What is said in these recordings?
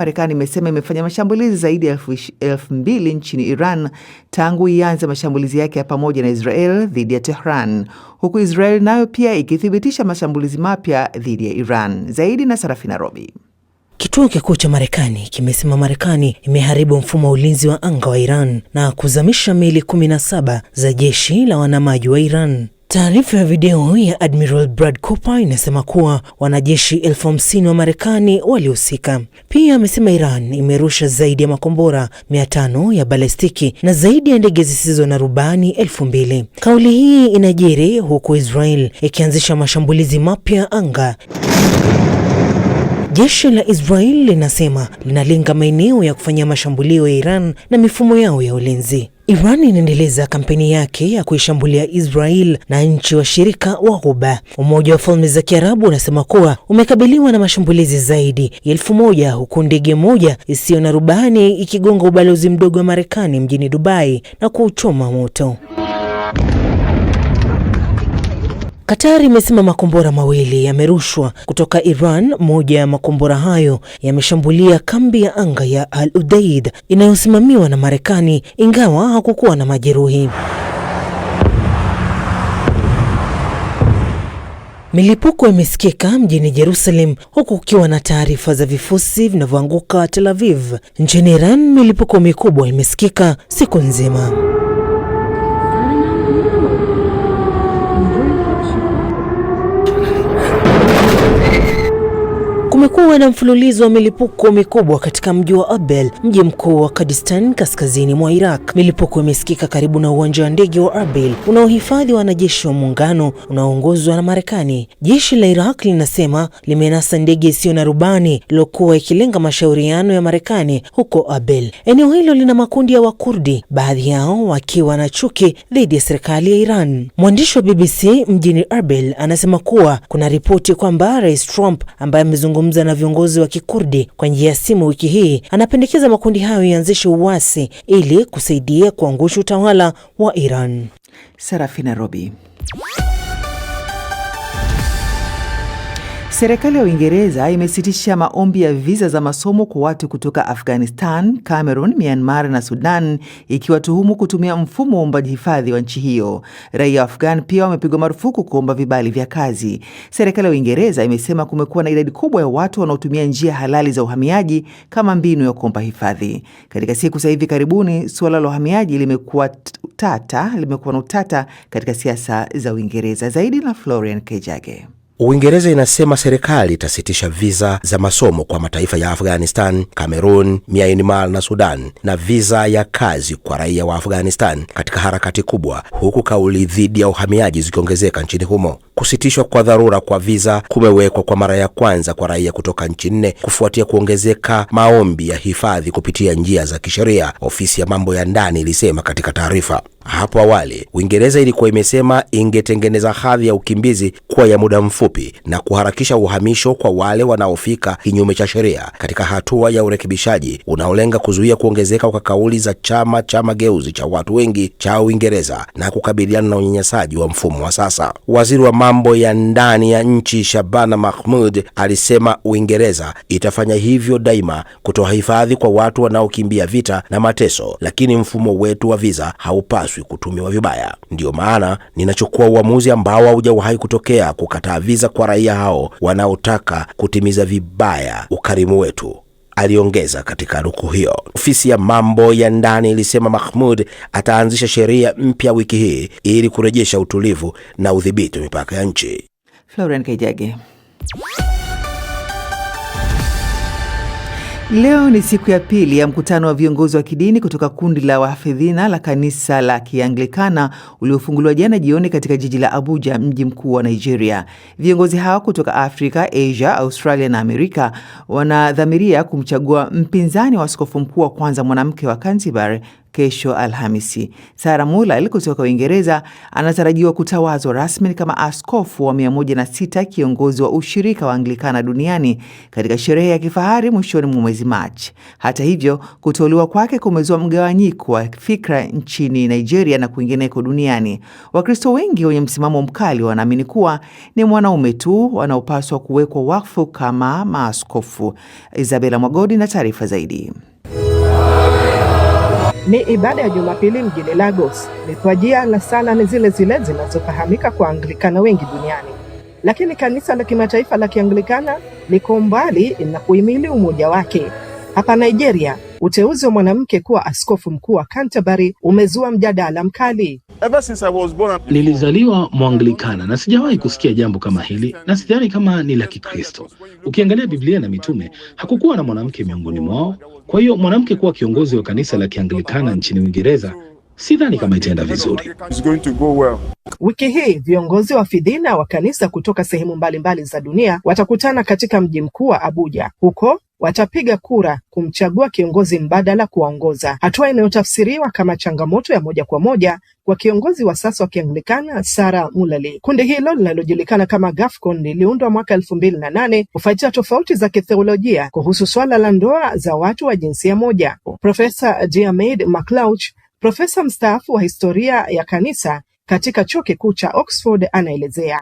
Marekani imesema imefanya mashambulizi zaidi ya 2,000 nchini Iran tangu ianze mashambulizi yake ya pamoja na Israel dhidi ya Tehran, huku Israel nayo pia ikithibitisha mashambulizi mapya dhidi ya Iran. Zaidi na Sarafina Robi. Kituo kikuu cha Marekani kimesema Marekani imeharibu mfumo wa ulinzi wa anga wa Iran na kuzamisha meli 17 za jeshi la wanamaji wa Iran. Taarifa ya video ya Admiral Brad Cooper inasema kuwa wanajeshi 50,000 wa Marekani walihusika. Pia amesema Iran imerusha zaidi ya makombora 500 ya balistiki na zaidi ya ndege zisizo na rubani 2,000. Kauli hii inajiri huku Israel ikianzisha mashambulizi mapya anga. Jeshi la Israel linasema linalenga maeneo ya kufanya mashambulio ya Iran na mifumo yao ya ulinzi. Iran inaendeleza kampeni yake ya kuishambulia Israel na nchi washirika wa Ghuba. Umoja wa Falme za Kiarabu unasema kuwa umekabiliwa na mashambulizi zaidi ya 1,000 huku ndege moja isiyo na rubani ikigonga ubalozi mdogo wa Marekani mjini Dubai na kuuchoma moto. Qatar imesema makombora mawili yamerushwa kutoka Iran. Moja ya makombora hayo yameshambulia kambi ya anga ya Al Udeid inayosimamiwa na Marekani, ingawa hakukuwa na majeruhi. Milipuko imesikika mjini Jerusalem huku kukiwa na taarifa za vifusi vinavyoanguka Tel Aviv. Nchini Iran, milipuko mikubwa imesikika siku nzima. Kumekuwa na mfululizo wa milipuko mikubwa katika mji wa Abel, mji mkuu wa Kurdistan kaskazini mwa Iraq. Milipuko imesikika karibu na uwanja wa ndege wa Abel unaohifadhi wanajeshi wa muungano unaoongozwa na Marekani. Jeshi la Iraq linasema limenasa ndege isiyo na rubani iliyokuwa ikilenga mashauriano ya Marekani huko Abel. Eneo hilo lina makundi ya Wakurdi, baadhi yao wakiwa na chuki dhidi ya serikali ya Iran. Mwandishi wa BBC mjini Abel anasema kuwa kuna ripoti kwamba Rais Trump ambaye amezungumza na viongozi wa Kikurdi kwa njia ya simu wiki hii anapendekeza makundi hayo yaanzishe uasi ili kusaidia kuangusha utawala wa Iran. Sarafina Robi. Serikali ya Uingereza imesitisha maombi ya visa za masomo kwa watu kutoka Afghanistan, Cameroon, Myanmar na Sudan, ikiwatuhumu kutumia mfumo wa uombaji hifadhi wa nchi hiyo. Raia wa Afghan pia wamepigwa marufuku kuomba vibali vya kazi. Serikali ya Uingereza imesema kumekuwa na idadi kubwa ya watu wanaotumia njia halali za uhamiaji kama mbinu ya kuomba hifadhi. Katika siku za hivi karibuni, suala la uhamiaji limekuwa na utata katika siasa za Uingereza. Zaidi na Florian Kejage. Uingereza inasema serikali itasitisha visa za masomo kwa mataifa ya Afghanistan, Cameroon, Myanmar na Sudan na visa ya kazi kwa raia wa Afghanistan katika harakati kubwa, huku kauli dhidi ya uhamiaji zikiongezeka nchini humo. Kusitishwa kwa dharura kwa visa kumewekwa kwa mara ya kwanza kwa raia kutoka nchi 4 kufuatia kuongezeka maombi ya hifadhi kupitia njia za kisheria, ofisi ya mambo ya ndani ilisema katika taarifa. Hapo awali, Uingereza ilikuwa imesema ingetengeneza hadhi ya ukimbizi kuwa ya muda mfupi na kuharakisha uhamisho kwa wale wanaofika kinyume cha sheria, katika hatua ya urekebishaji unaolenga kuzuia kuongezeka kwa kauli za chama cha mageuzi cha watu wengi cha Uingereza na kukabiliana na unyanyasaji wa mfumo wa sasa. Waziri wa mambo ya ndani ya nchi Shabana Mahmoud alisema Uingereza itafanya hivyo daima, kutoa hifadhi kwa watu wanaokimbia vita na mateso, lakini mfumo wetu wa visa haupaswi kutumiwa vibaya. Ndio maana ninachukua uamuzi ambao haujawahi kutokea, kukataa visa kwa raia hao wanaotaka kutimiza vibaya ukarimu wetu, aliongeza katika nukuu hiyo. Ofisi ya mambo ya ndani ilisema Mahmoud ataanzisha sheria mpya wiki hii ili kurejesha utulivu na udhibiti mipaka ya nchi. Florian Kejage. Leo ni siku ya pili ya mkutano wa viongozi wa kidini kutoka kundi la wahafidhina la kanisa la Kianglikana uliofunguliwa jana jioni katika jiji la Abuja, mji mkuu wa Nigeria. Viongozi hao kutoka Afrika, Asia, Australia na Amerika wanadhamiria kumchagua mpinzani wa askofu mkuu wa kwanza mwanamke wa Canterbury, kesho Alhamisi. Sarah Muller kutoka Uingereza anatarajiwa kutawazwa rasmi kama askofu wa 106 kiongozi wa ushirika wa Anglikana duniani katika sherehe ya kifahari mwishoni mwa mwezi Machi. Hata hivyo, kuteuliwa kwake kumezua mgawanyiko wa fikra nchini Nigeria na kwingineko duniani. Wakristo wengi wenye msimamo mkali wanaamini kuwa ni mwanaume tu wanaopaswa kuwekwa wakfu kama maaskofu. Isabella Mwagodi na taarifa zaidi. Ni ibada ya Jumapili mjini Lagos. Liturujia na sala ni zile zile zinazofahamika kwa Anglikana wengi duniani. Lakini kanisa la kimataifa la Kianglikana liko mbali na kuhimili umoja wake. Hapa Nigeria, uteuzi wa mwanamke kuwa askofu mkuu wa Canterbury umezua mjadala mkali. Nilizaliwa Mwanglikana na sijawahi kusikia jambo kama hili, na sidhani kama ni la Kikristo. Ukiangalia Biblia na mitume, hakukuwa na mwanamke miongoni mwao. Kwa hiyo mwanamke kuwa kiongozi wa kanisa la Kianglikana nchini Uingereza, sidhani kama itaenda vizuri. Wiki hii viongozi wa fidhina wa kanisa kutoka sehemu mbalimbali za dunia watakutana katika mji mkuu wa Abuja. Huko watapiga kura kumchagua kiongozi mbadala kuongoza, hatua inayotafsiriwa kama changamoto ya moja kwa moja kwa kiongozi wa sasa wa Kianglikana Sarah Muller. Kundi hilo linalojulikana kama GAFCON liliundwa mwaka 2008 kufuatia tofauti za kitheolojia kuhusu swala la ndoa za watu wa jinsia moja. Profesa Diarmaid MacLeish, profesa mstaafu wa historia ya kanisa katika chuo kikuu cha Oxford, anaelezea.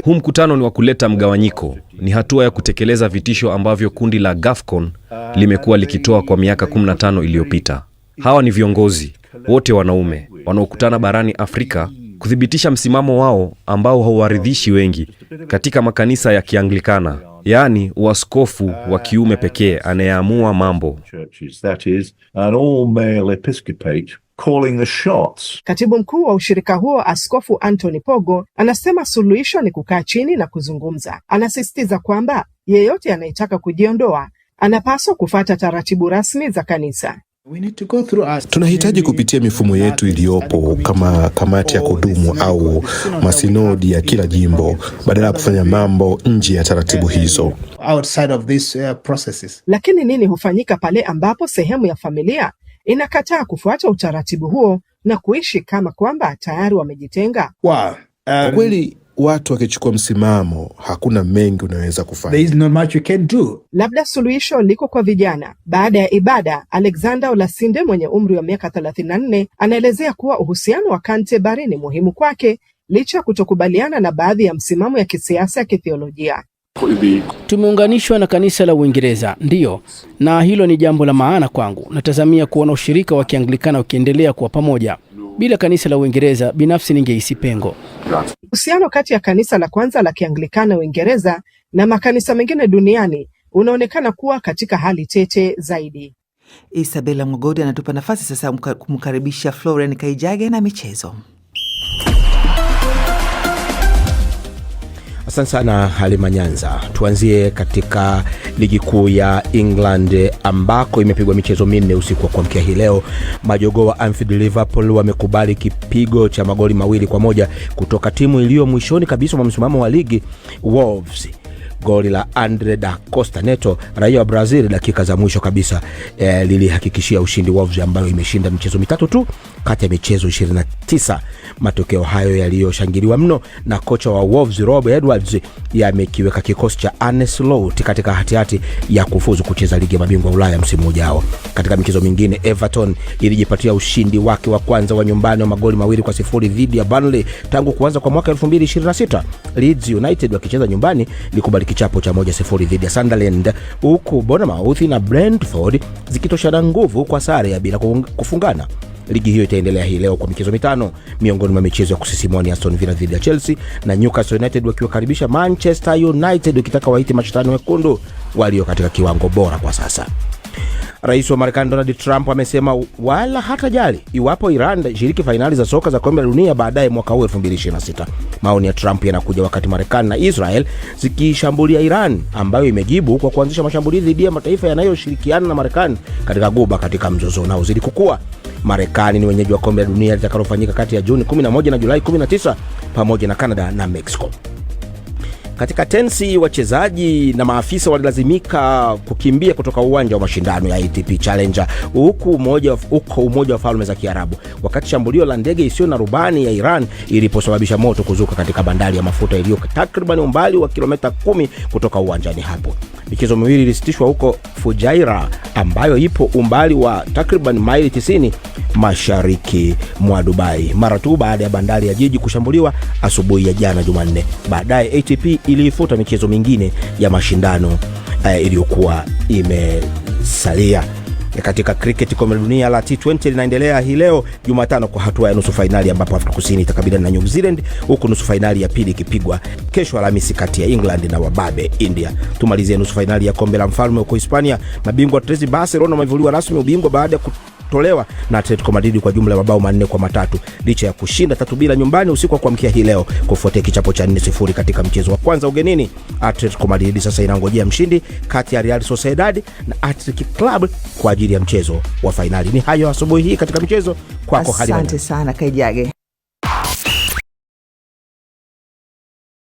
Huu mkutano ni wa kuleta mgawanyiko. Ni hatua ya kutekeleza vitisho ambavyo kundi la GAFCON limekuwa likitoa kwa miaka 15 iliyopita. Hawa ni viongozi wote wanaume wanaokutana barani Afrika kuthibitisha msimamo wao ambao hauwaridhishi wengi katika makanisa ya Kianglikana, yaani uaskofu wa kiume pekee anayeamua mambo. Calling the shots. Katibu mkuu wa ushirika huo Askofu Anthony Pogo anasema suluhisho ni kukaa chini na kuzungumza. Anasisitiza kwamba yeyote anayetaka kujiondoa anapaswa kufuata taratibu rasmi za kanisa. Tunahitaji kupitia mifumo yetu iliyopo kama kamati ya kudumu au masinodi ya kila jimbo badala ya kufanya mambo nje ya taratibu hizo. Lakini nini hufanyika pale ambapo sehemu ya familia inakataa kufuata utaratibu huo na kuishi kama kwamba tayari wamejitenga? Kweli watu wakichukua msimamo, hakuna mengi unaweza kufanya. There is not much you can do. Labda suluhisho liko kwa vijana. Baada ya ibada, Alexander Olasinde mwenye umri wa miaka 34 anaelezea kuwa uhusiano wa Canterbury ni muhimu kwake licha ya kutokubaliana na baadhi ya msimamo ya kisiasa ya kitheolojia. Tumeunganishwa na kanisa la Uingereza, ndiyo, na hilo ni jambo la maana kwangu. Natazamia kuona ushirika wa Kianglikana ukiendelea kuwa pamoja. Bila kanisa la Uingereza, binafsi ningehisi pengo. Uhusiano kati ya kanisa la kwanza la Kianglikana Uingereza na makanisa mengine duniani unaonekana kuwa katika hali tete zaidi. Isabella Mwagodi anatupa nafasi sasa kumkaribisha Florian Kaijage na michezo. Asante sana Halima Nyanza. Tuanzie katika ligi kuu ya England ambako imepigwa michezo minne usiku wa kuamkia hii leo. Majogoo wa Anfield Liverpool wamekubali kipigo cha magoli 2-1 kutoka timu iliyo mwishoni kabisa wa msimamo wa ligi, Wolves. Goli la Andre da Costa Neto, raia wa Brazil, dakika za mwisho kabisa lilihakikishia ushindi Wolves ambayo imeshinda michezo mitatu tu kati ya michezo 29. Matokeo hayo yaliyoshangiliwa mno na kocha wa Wolves Rob Edwards yamekiweka kikosi cha Arne Slot katika hatihati ya kufuzu kucheza ligi ya mabingwa Ulaya msimu ujao. Katika michezo mingine, Everton ilijipatia ushindi wake wa kwanza wa nyumbani wa magoli 2-0 dhidi ya Burnley tangu kuanza kwa mwaka 2026. Leeds United wakicheza nyumbani likubali kichapo cha 1-0 dhidi ya Sunderland, huku Bournemouth na Brentford zikitoshana nguvu kwa sare ya bila kufungana. Ligi hiyo itaendelea hii leo kwa michezo mitano. Miongoni mwa michezo ya kusisimua ni Aston Villa dhidi ya Chelsea na Newcastle United wakiwakaribisha Manchester United ukitaka waite mashetani wekundu walio katika kiwango bora kwa sasa. Rais wa Marekani Donald Trump amesema wala hatajali iwapo Iran ishiriki fainali za soka za kombe la dunia baadaye mwaka huu 2026. Maoni ya Trump yanakuja wakati Marekani na Israel zikishambulia Iran ambayo imejibu kwa kuanzisha mashambulizi dhidi ya mataifa yanayoshirikiana na Marekani katika Ghuba katika mzozo unaozidi kukua. Marekani ni wenyeji wa kombe la dunia litakalofanyika kati ya Juni 11 na Julai 19 pamoja na Canada na Mexico. Katika tensi, wachezaji na maafisa walilazimika kukimbia kutoka uwanja wa mashindano ya ATP Challenger huko Umoja wa Falme za Kiarabu wakati shambulio la ndege isiyo na rubani ya Iran iliposababisha moto kuzuka katika bandari ya mafuta iliyo takriban umbali wa kilomita 10 kutoka uwanjani hapo. Michezo miwili ilisitishwa huko Fujairah ambayo ipo umbali wa takriban maili 90 mashariki mwa Dubai mara tu baada ya bandari ya jiji kushambuliwa asubuhi ya jana Jumanne. Baadaye ATP iliifuta michezo mingine ya mashindano iliyokuwa imesalia. Katika cricket, kombe la dunia la T20 linaendelea hii leo Jumatano kwa hatua ya nusu finali ambapo Afrika Kusini itakabiliana na New Zealand, huku nusu finali ya pili ikipigwa kesho Alhamisi kati ya England na wababe India. Tumalizie nusu finali ya kombe la mfalme huko Hispania. Mabingwa Atletico Barcelona wamevuliwa rasmi ubingwa baada ya kutolewa na Atletico Madrid kwa jumla ya mabao 4-3 licha ya kushinda 3-0 nyumbani usiku wa kuamkia hii leo kufuatia kichapo cha 4-0 katika mchezo wa kwanza ugenini. Atletico Madrid sasa inangojea mshindi kati ya Real Sociedad na Athletic Club kwa ajili ya mchezo wa finali. Ni hayo asubuhi hii katika mchezo kwako. Asante sana Kaijage.